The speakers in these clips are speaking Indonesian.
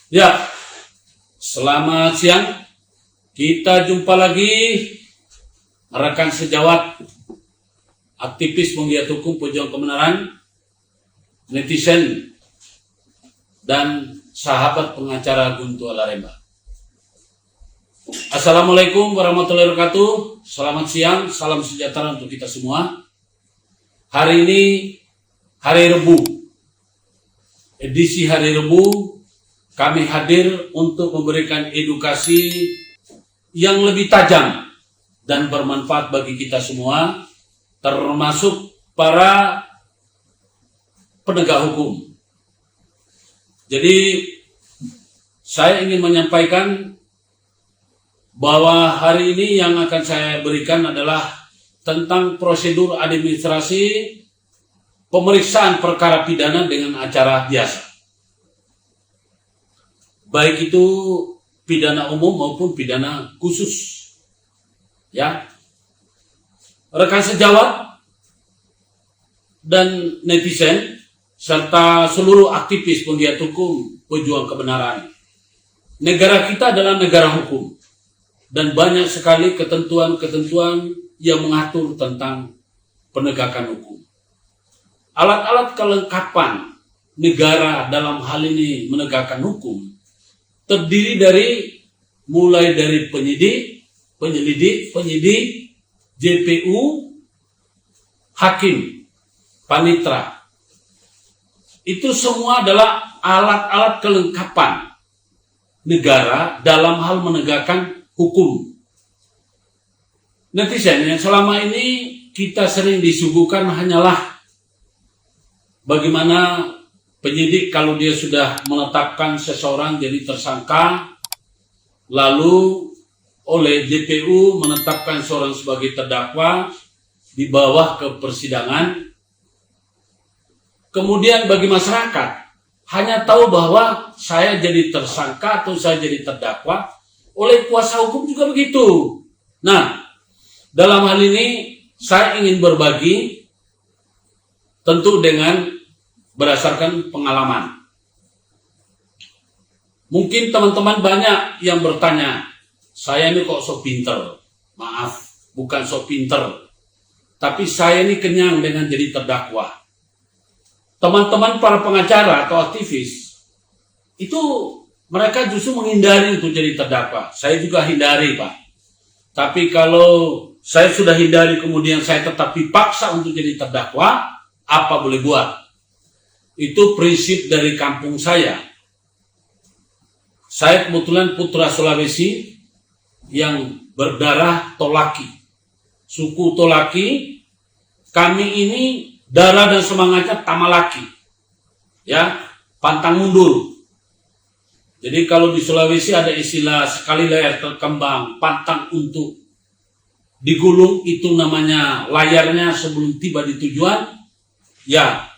Ya, selamat siang. Kita jumpa lagi rekan sejawat, aktivis penggiat hukum pejuang kebenaran, netizen, dan sahabat pengacara Guntur Alaremba. Assalamualaikum warahmatullahi wabarakatuh. Selamat siang, salam sejahtera untuk kita semua. Hari ini hari Rabu, edisi hari Rabu. Kami hadir untuk memberikan edukasi yang lebih tajam dan bermanfaat bagi kita semua, termasuk para penegak hukum. Jadi, saya ingin menyampaikan bahwa hari ini yang akan saya berikan adalah tentang prosedur administrasi pemeriksaan perkara pidana dengan acara biasa. Baik itu pidana umum maupun pidana khusus. Ya. Rekan sejawat dan netizen serta seluruh aktivis penggiat hukum pejuang kebenaran. Negara kita adalah negara hukum dan banyak sekali ketentuan-ketentuan yang mengatur tentang penegakan hukum. Alat-alat kelengkapan negara dalam hal ini menegakkan hukum terdiri mulai dari penyidik, JPU, hakim, panitra. Itu semua adalah alat-alat kelengkapan negara dalam hal menegakkan hukum. Netizen yang selama ini kita sering disuguhkan hanyalah bagaimana penyidik kalau dia sudah menetapkan seseorang jadi tersangka, lalu oleh JPU menetapkan seorang sebagai terdakwa, dibawa ke persidangan. Kemudian bagi masyarakat, hanya tahu bahwa saya jadi tersangka atau saya jadi terdakwa, oleh kuasa hukum juga begitu. Nah, dalam hal ini saya ingin berbagi tentu dengan berdasarkan pengalaman. Mungkin teman-teman banyak yang bertanya, saya ini kok sok pinter? Maaf, bukan sok pinter. Tapi saya ini kenyang dengan jadi terdakwa. Teman-teman para pengacara atau aktivis, itu mereka justru menghindari untuk jadi terdakwa. Saya juga hindari, Pak. Tapi kalau saya sudah hindari kemudian saya tetap dipaksa untuk jadi terdakwa, apa boleh buat? Itu prinsip dari kampung saya. Saya kebetulan putra Sulawesi yang berdarah Tolaki. Suku Tolaki, kami ini darah dan semangatnya Tamalaki. Ya, pantang mundur. Jadi kalau di Sulawesi ada istilah sekali layar terkembang, pantang untuk digulung, itu namanya layarnya sebelum tiba di tujuan. Ya,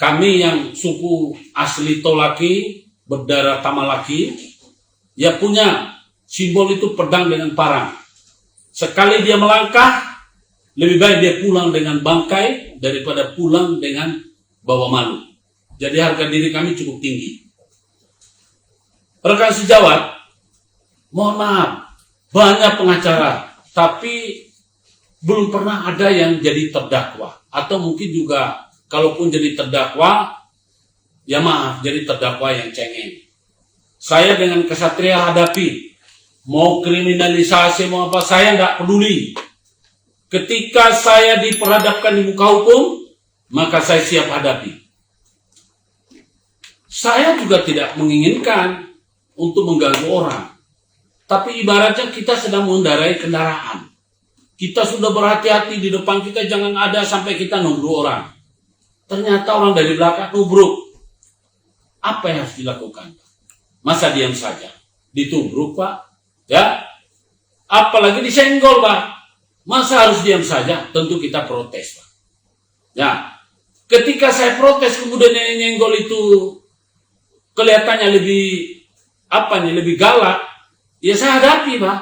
kami yang suku asli Tolaki, berdarah Tamalaki, ya punya simbol itu pedang dengan parang. Sekali dia melangkah, lebih baik dia pulang dengan bangkai daripada pulang dengan bawa malu. Jadi harga diri kami cukup tinggi. Rekan sejawat, mohon maaf, banyak pengacara, tapi belum pernah ada yang jadi terdakwa. Atau mungkin juga kalaupun jadi terdakwa, ya maaf, jadi terdakwa yang cengeng. Saya dengan kesatria hadapi, mau kriminalisasi, mau apa, saya nggak peduli. Ketika saya diperhadapkan di muka hukum, maka saya siap hadapi. Saya juga tidak menginginkan untuk mengganggu orang. Tapi ibaratnya kita sedang mengendarai kendaraan. Kita sudah berhati-hati di depan kita, jangan ada sampai kita nubruk orang. Ternyata orang dari belakang nubruk. Apa yang harus dilakukan? Masa diam saja? Ditubruk, Pak? Ya? Apalagi disenggol, Pak? Masa harus diam saja? Tentu kita protes, Pak. Ya. Ketika saya protes kemudian yang nyenggol itu kelihatannya lebih galak, ya saya hadapi, Pak.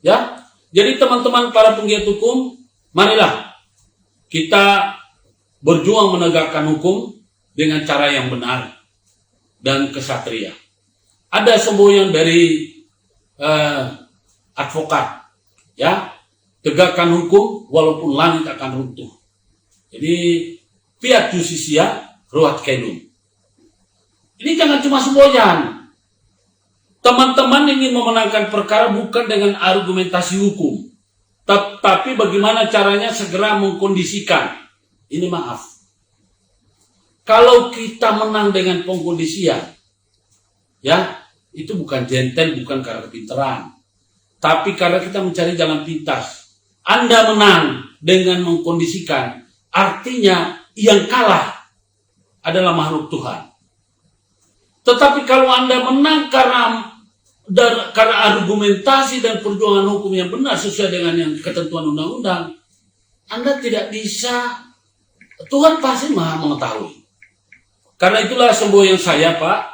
Ya. Jadi teman-teman para penggiat hukum, marilah kita berjuang menegakkan hukum dengan cara yang benar dan kesatria. ada semboyan dari advokat, ya, tegakkan hukum walaupun langit akan runtuh. Jadi fiat justisia ruat kelum. Ini jangan cuma semboyan. Teman-teman ingin memenangkan perkara bukan dengan argumentasi hukum, tapi bagaimana caranya segera mengkondisikan. Ini maaf, kalau kita menang dengan pengkondisian, ya, itu bukan jantan, bukan karena kepintaran, tapi karena kita mencari jalan pintas. Anda menang dengan mengkondisikan, artinya yang kalah adalah makhluk Tuhan. Tetapi kalau Anda menang karena argumentasi dan perjuangan hukum yang benar sesuai dengan yang ketentuan undang-undang, Anda tidak bisa. Tuhan pasti maha mengetahui. Karena itulah semboyan saya, Pak,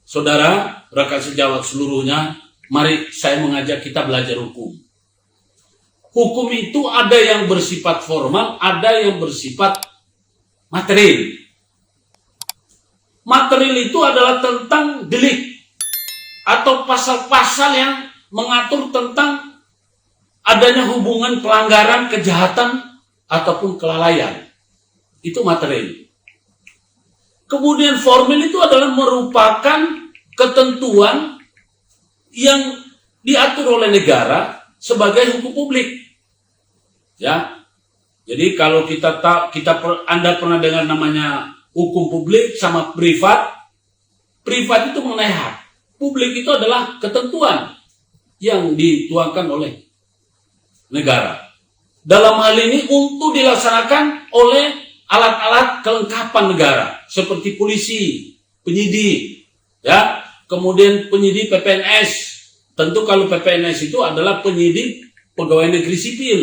saudara, rekan sejawat seluruhnya, mari saya mengajak kita belajar hukum. Hukum itu ada yang bersifat formal, ada yang bersifat material. Material itu adalah tentang delik atau pasal-pasal yang mengatur tentang adanya hubungan pelanggaran, kejahatan, ataupun kelalaian. Itu material. Kemudian formal itu adalah merupakan ketentuan yang diatur oleh negara sebagai hukum publik. Ya. Jadi kalau Anda pernah dengar namanya hukum publik sama privat. Privat itu mengenai hak. Publik itu adalah ketentuan yang dituangkan oleh negara. Dalam hal ini untuk dilaksanakan oleh alat-alat kelengkapan negara seperti polisi, penyidik, ya, kemudian penyidik PPNS. Tentu kalau PPNS itu adalah penyidik pegawai negeri sipil.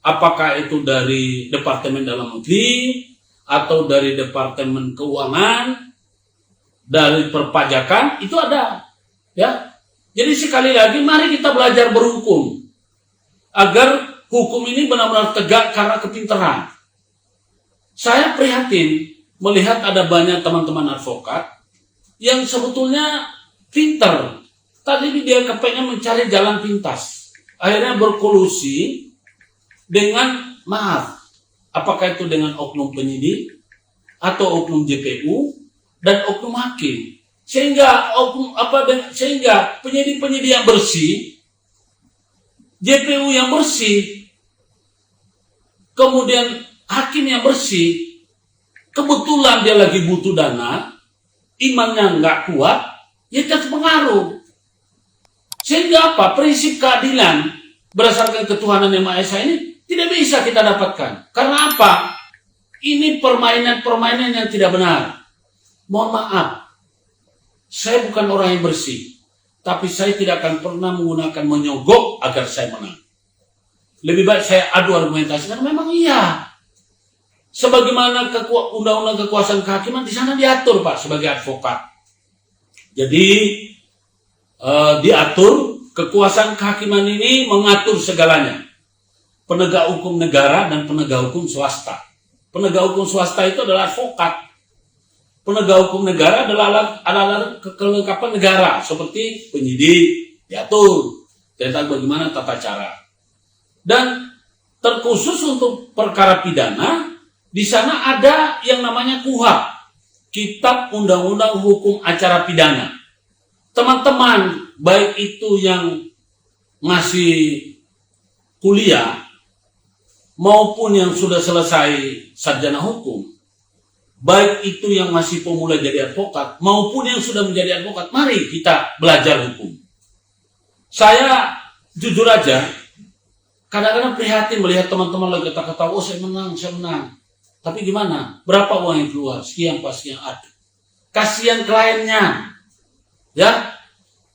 Apakah itu dari Departemen Dalam Negeri atau dari Departemen Keuangan, dari perpajakan, itu ada, ya. Jadi sekali lagi mari kita belajar berhukum agar hukum ini benar-benar tegak karena kepintaran. Saya prihatin melihat ada banyak teman-teman advokat yang sebetulnya pintar. Tadi dia kepengen mencari jalan pintas. Akhirnya berkolusi dengan, maaf, apakah itu dengan oknum penyidik atau oknum JPU dan oknum hakim. Sehingga penyidik-penyidik yang bersih, JPU yang bersih, kemudian hakim yang bersih, kebetulan dia lagi butuh dana, imannya nggak kuat, ya terpengaruh. Sehingga apa? Prinsip keadilan berdasarkan ketuhanan yang Maha Esa ini tidak bisa kita dapatkan. Karena apa? Ini permainan-permainan yang tidak benar. Mohon maaf, saya bukan orang yang bersih, tapi saya tidak akan pernah menggunakan menyogok agar saya menang. Lebih baik saya adu argumentasi, karena memang iya. Sebagaimana undang-undang kekuasaan kehakiman di sana diatur, Pak, sebagai advokat. Jadi diatur kekuasaan kehakiman ini mengatur segalanya. Penegak hukum negara dan penegak hukum swasta. Penegak hukum swasta itu adalah advokat. Penegak hukum negara adalah kelengkapan negara seperti penyidik, diatur tentang bagaimana tata cara. Dan terkhusus untuk perkara pidana, di sana ada yang namanya KUHP, Kitab Undang-Undang Hukum Acara Pidana. Teman-teman, baik itu yang masih kuliah maupun yang sudah selesai sarjana hukum, baik itu yang masih pemula jadi advokat maupun yang sudah menjadi advokat, mari kita belajar hukum. Saya jujur aja, kadang-kadang prihatin melihat teman-teman lagi kata-kata, oh saya menang. Tapi gimana? Berapa uang yang keluar? Sekian pas yang ada. Kasihan kliennya. Ya.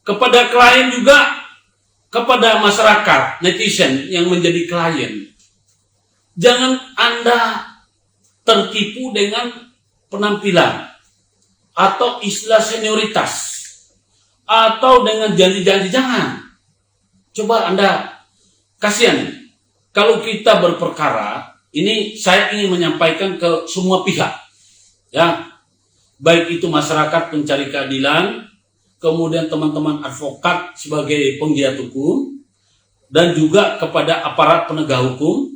Kepada klien juga, kepada masyarakat, netizen yang menjadi klien. Jangan Anda tertipu dengan penampilan atau istilah senioritas atau dengan janji-janji. Jangan. Coba Anda, kasihan. Kalau kita berperkara, ini saya ingin menyampaikan ke semua pihak, ya, baik itu masyarakat pencari keadilan, kemudian teman-teman advokat sebagai penggiat hukum, dan juga kepada aparat penegak hukum